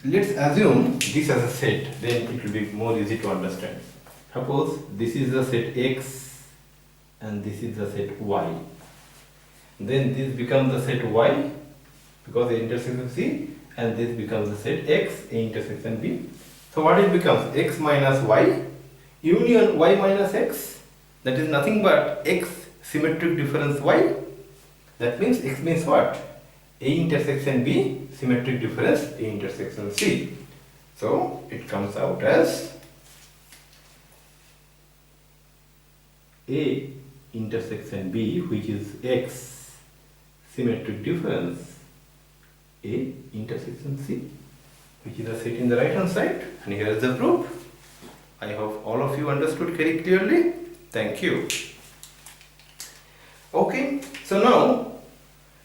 let's assume this as a set, then it will be more easy to understand. Suppose this is the set X and this is the set Y. Then this becomes the set Y because the intersection C, and this becomes the set X, A intersection B. So what it becomes? X minus Y union Y minus X. That is nothing but X symmetric difference Y. That means X means what? A intersection B symmetric difference A intersection C. So it comes out as A intersection B, which is X symmetric difference A intersection C, which is a set in the right hand side, and here is the proof. I hope all of you understood very clearly. Thank you. Okay, so now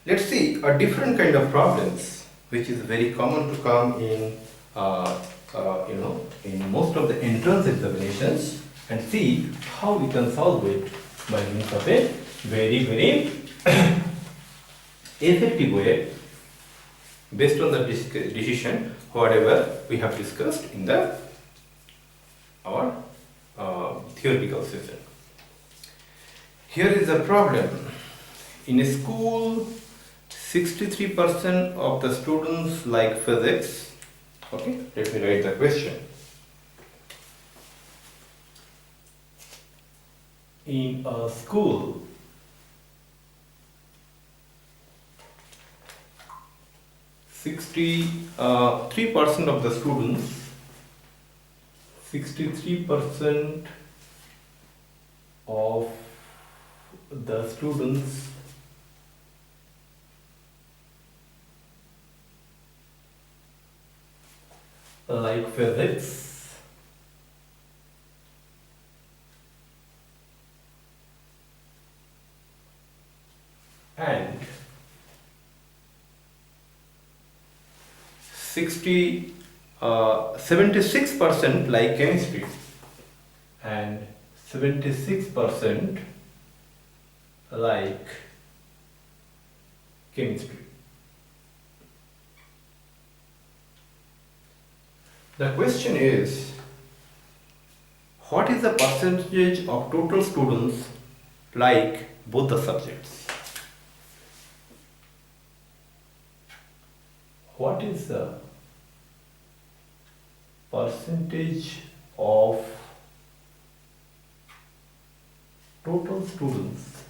let's see a different kind of problems which is very common to come in in most of the entrance examinations, and see how we can solve it by means of a very effective way based on the decision whatever we have discussed in the our theoretical session. Here is a problem. In a school, 63% of the students like physics. Okay, let me write the question. In a school, 63% of the students, 63% of the students like physics, and 76% like chemistry, and 76% like chemistry. The question is, what is the percentage of total students like both the subjects? What is the percentage of total students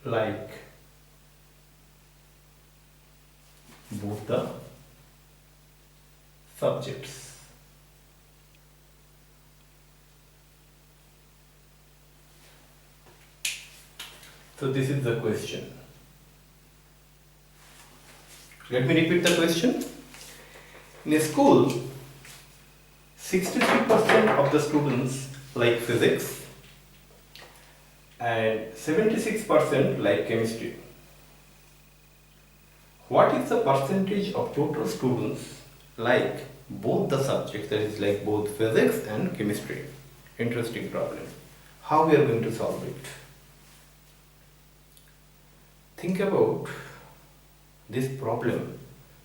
like both the subjects? So this is the question. Let me repeat the question. In a school, 63% of the students like physics and 76% like chemistry. What is the percentage of total students like both the subjects, that is like both physics and chemistry? Interesting problem. How we are going to solve it? Think about this problem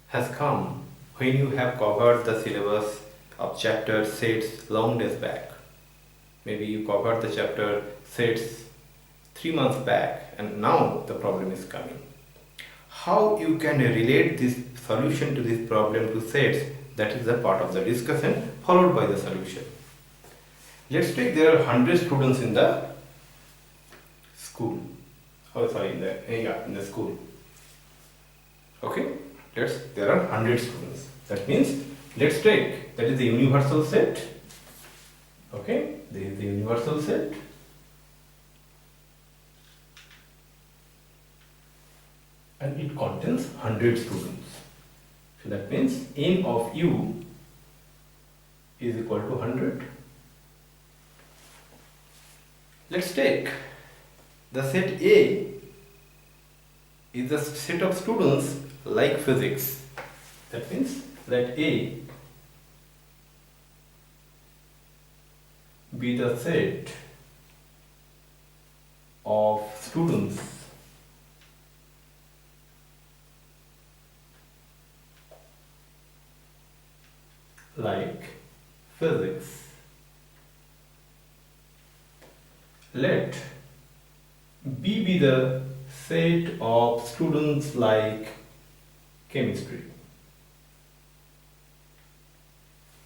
has come when you have covered the syllabus of chapter sets long days back. Maybe you covered the chapter sets 3 months back, and now the problem is coming. How you can relate this solution to this problem to sets, that is the part of the discussion followed by the solution. Let's take there are 100 students in the school. In the school. Okay, there are 100 students. That means let's take, that is the universal set. Okay, this is the universal set. And it contains 100 students. So that means n of u is equal to 100. Let's take the set A is the set of students like physics. That means let A be the set of students like physics. Let B be the set of students like chemistry.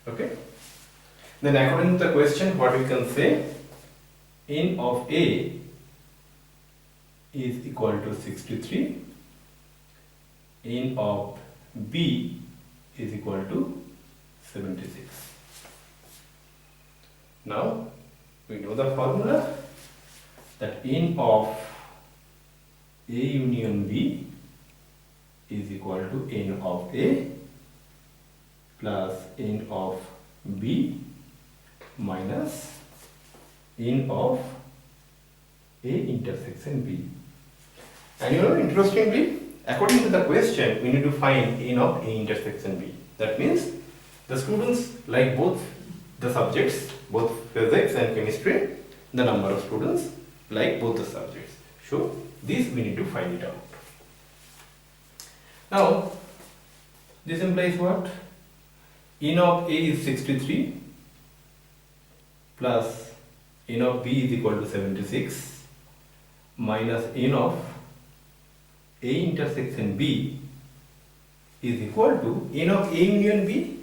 Okay. Then according to the question, what we can say, n of A is equal to 63, n of B is equal to 76. Now we know the formula that n of A union B is equal to n of A plus n of B minus n of A intersection B. And you know, interestingly, according to the question, we need to find n of A intersection B. That means the students like both the subjects, both physics and chemistry, the number of students like both the subjects. So this we need to find it out. Now this implies what? N of A is 63 plus n of B is equal to 76 minus n of A intersection B is equal to n of A union B,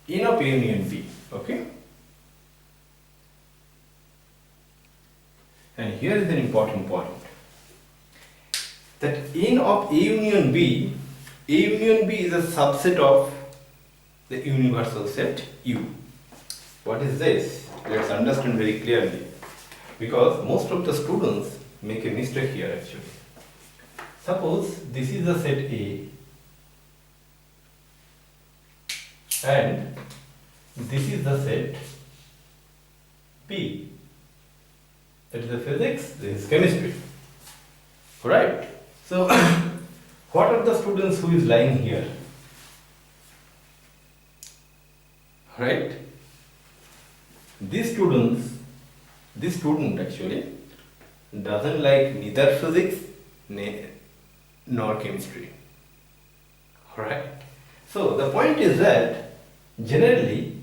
n of A union B. Okay. And here is an important point, that n of A union B is a subset of the universal set U. What is this? Let's understand very clearly, because most of the students make a mistake here actually. Suppose this is the set A and this is the set B. That is the physics, this is chemistry. Right? So what are the students who is lying here? Right? This student actually doesn't like neither physics nor chemistry. Alright? So the point is that generally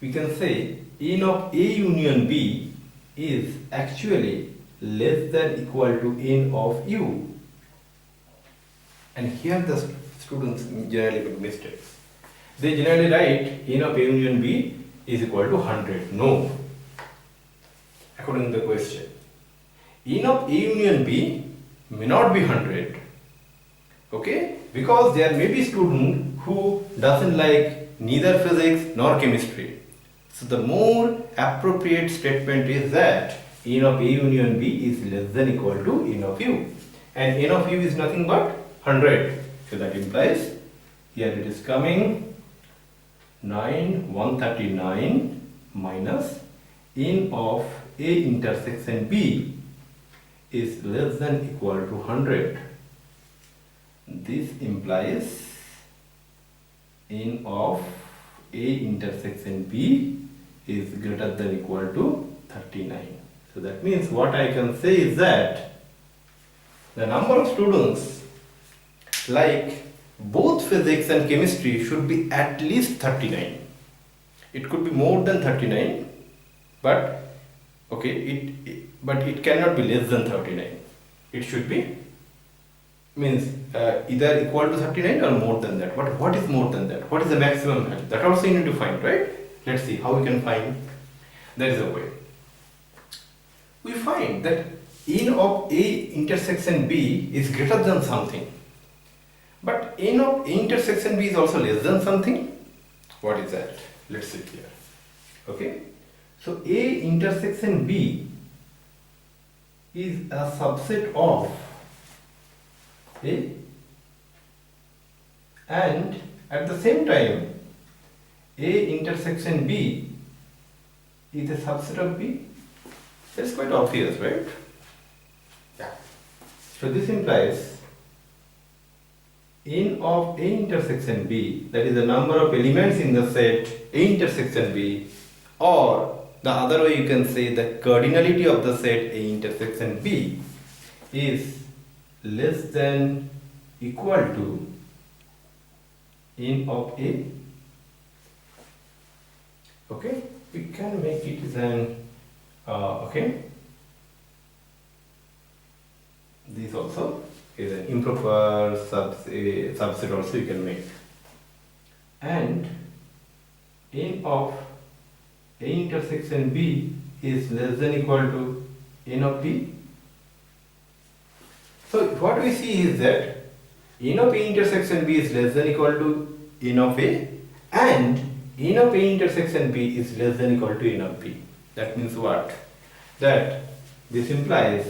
we can say n of A union B is actually less than equal to n of U. And here the students generally make mistakes. They generally write n of A union B is equal to 100. No. According to the question, n of A union B may not be 100. Okay? Because there may be student who doesn't like neither physics nor chemistry. So the more appropriate statement is that n of A union B is less than equal to n of U. And n of U is nothing but 100. So that implies here it is coming 139 minus n of A intersection B is less than equal to 100. This implies n of A intersection B is greater than equal to 39. So that means what I can say is that the number of students like both physics and chemistry should be at least 39. It could be more than 39, but okay, but it cannot be less than 39. It should be either equal to 39 or more than that. But what is more than that? What is the maximum value? That also you need to find, right? Let's see how we can find. There is a way. We find that n of A intersection B is greater than something, but n of A intersection B is also less than something. What is that? Let's see here. Okay. So A intersection B is a subset of A, and at the same time A intersection B is a subset of B. That's quite obvious, right? Yeah. So this implies n of A intersection B, that is the number of elements in the set A intersection B, or the other way you can say the cardinality of the set A intersection B, is less than equal to n of A Okay, we can make it as an okay. This also is an improper subset also you can make. And n of A intersection B is less than equal to n of B. So what we see is that n of A intersection B is less than equal to n of A, and n of A intersection B is less than equal to n of B. That means what? That this implies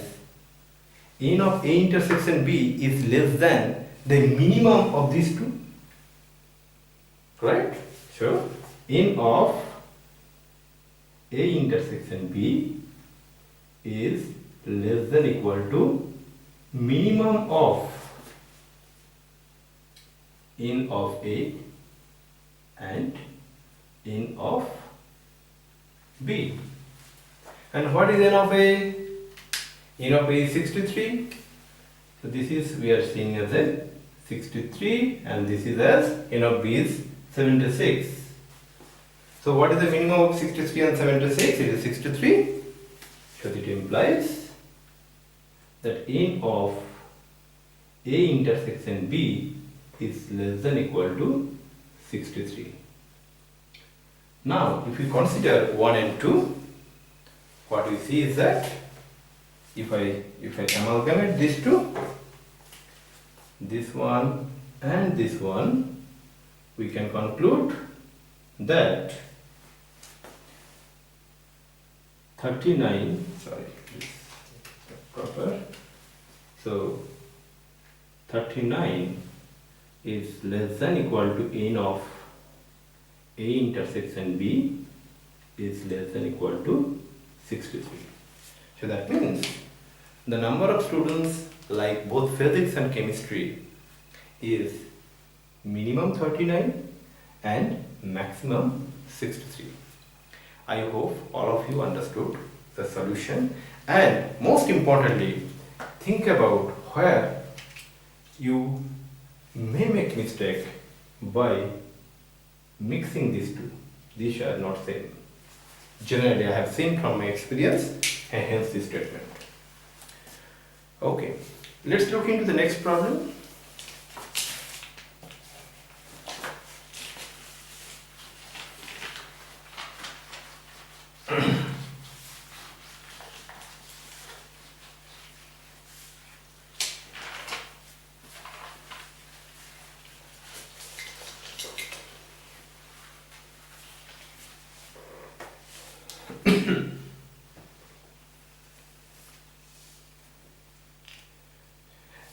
n of A intersection B is less than the minimum of these two. Correct? So n of A intersection B is less than equal to minimum of n of A and n of B. And what is n of A? N of A is 63. So this is we are seeing as a 63, and this is as n of B is 76. So what is the minimum of 63 and 76? It is 63. So it implies that n of A intersection B is less than equal to 63. Now if we consider 1 and 2, what we see is that if I amalgamate these two, this one and this one, we can conclude that 39, sorry, this is proper. So 39 is less than equal to n of A intersection B is less than equal to 63. So that means the number of students like both physics and chemistry is minimum 39 and maximum 63. I hope all of you understood the solution, and most importantly, think about where you may make mistake by mixing these two. These are not same. Generally, I have seen from my experience, and hence this statement. Okay, let's look into the next problem.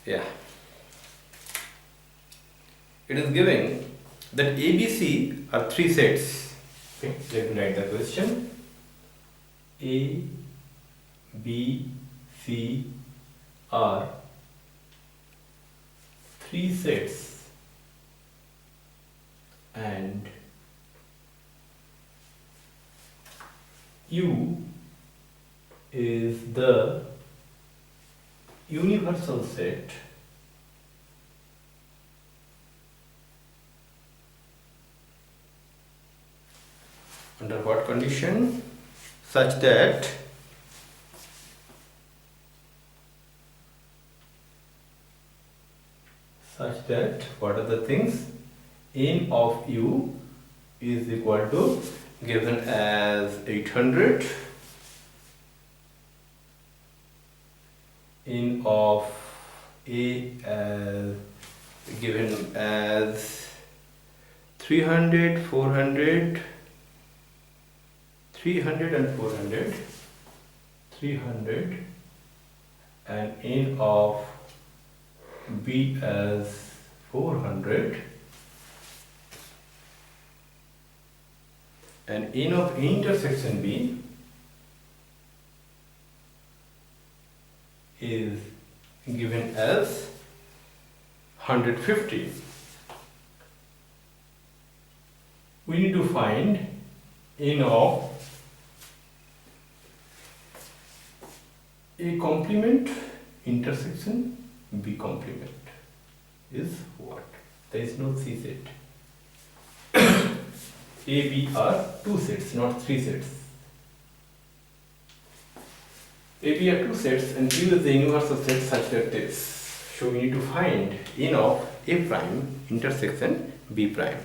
Yeah, it is given that ABC are three sets. Okay, let me write the question. A, B, C are three sets, and U is the universal set under what condition? Such that what are the things? N of U is equal to, given as 800, n of A as given as 300, 400, 300 and 400, 300, and n of B as 400, and n of intersection B is given as 150. We need to find n of A complement intersection B complement is what? There is no C set. A, B are two sets, not three sets. A, B are two sets and Q is the universal set such that this. So we need to find N of A prime intersection B prime.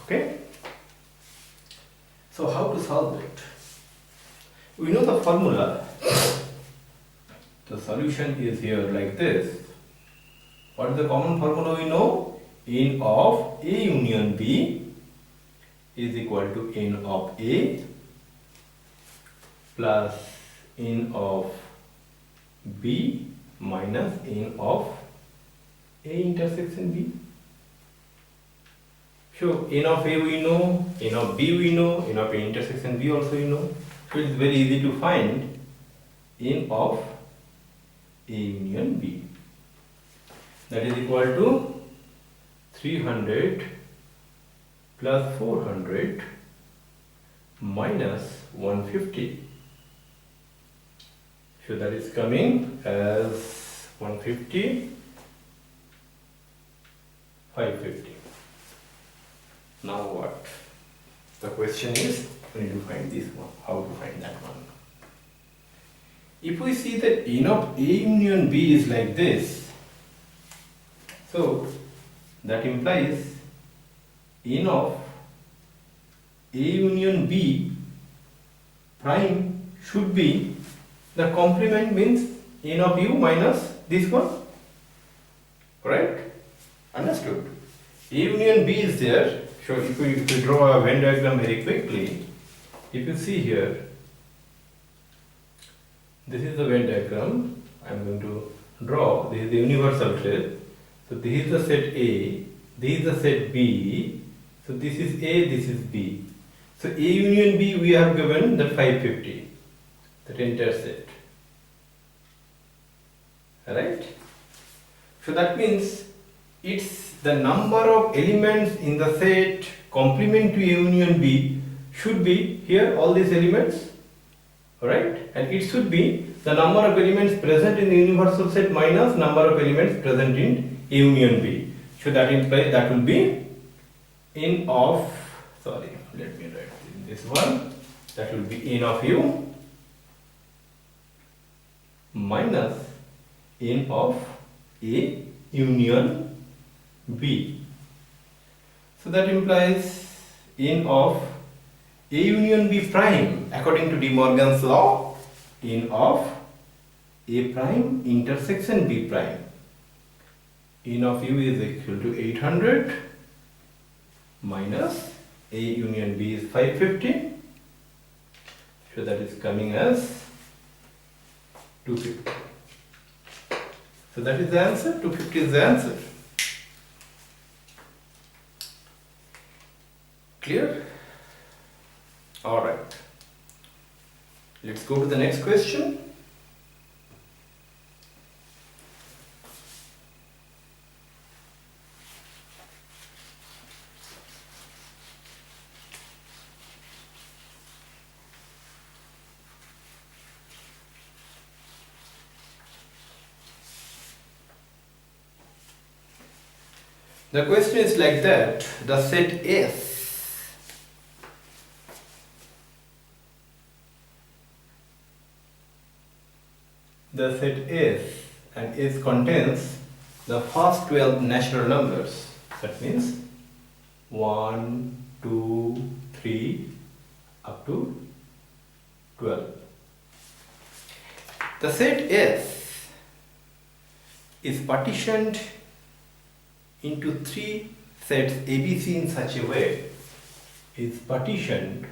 Okay? So how to solve it? We know the formula. The solution is here like this. What is the common formula we know? N of A union B is equal to N of A plus N of B minus N of A intersection B. So N of A we know, N of B we know, N of A intersection B also we know. So it is very easy to find N of A union B. That is equal to 300 plus 400 minus 150. So that is coming as 150, 550. Now what? The question is, we need to find this one. How to find that one? If we see that N of A union B is like this, so that implies N of A union B prime should be the complement, means N of U minus this one. Correct? Understood? A union B is there. So if we draw a Venn diagram very quickly, if you see here, this is the Venn diagram I am going to draw. This is the universal set. So this is the set A, this is the set B. So this is A, this is B. So A union B we have given that 550, that entire set. Alright? So that means it's the number of elements in the set complement to A union B should be here, all these elements. Alright? And it should be the number of elements present in the universal set minus number of elements present in A union B. So that implies that will be N of, sorry, let me write this one, that will be N of U minus N of A union B. So that implies N of A union B prime, according to De Morgan's law, N of A prime intersection B prime. N of U is equal to 800 minus A union B is 550. So that is coming as 250. So that is the answer. 250 is the answer. Clear? Alright. Let's go to the next question. The question is like that, the set S and S contains the first 12 natural numbers. That means 1, 2, 3 up to 12. The set S is partitioned into three sets ABC in such a way, is partitioned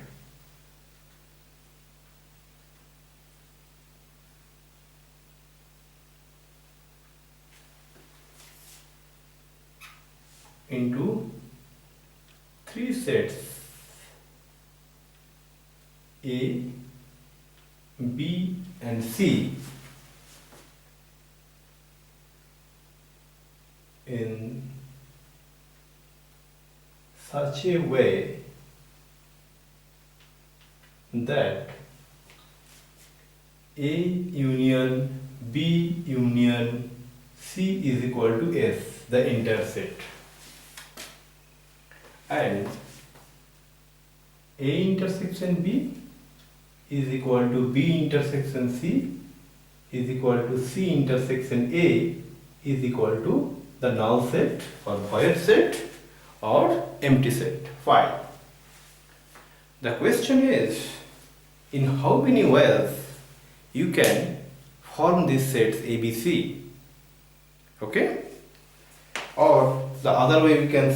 into three sets A, B and C in such a way that A union B union C is equal to S, the entire set. And A intersection B is equal to B intersection C is equal to C intersection A is equal to the null set or void set or empty set phi. The question is, in how many ways you can form these sets ABC? Okay? Or the other way we can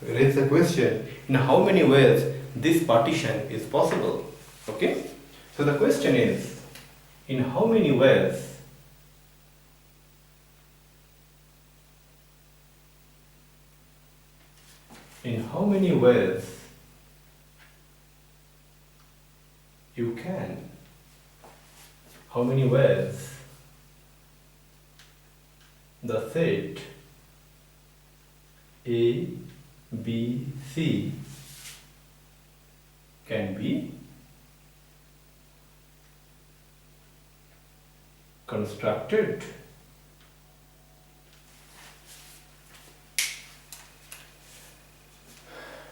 raise the question, in how many ways this partition is possible? Okay? So the question is, in how many ways you can, how many ways the set A, B, C can be constructed?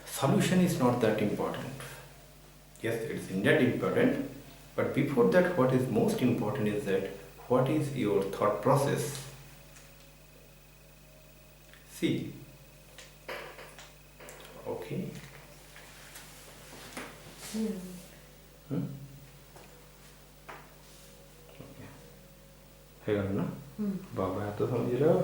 Solution is not that important. Yes, it's indeed important, but before that, what is most important is that what is your thought process? See. Okay. है ना बाबा तो समझ रहे हो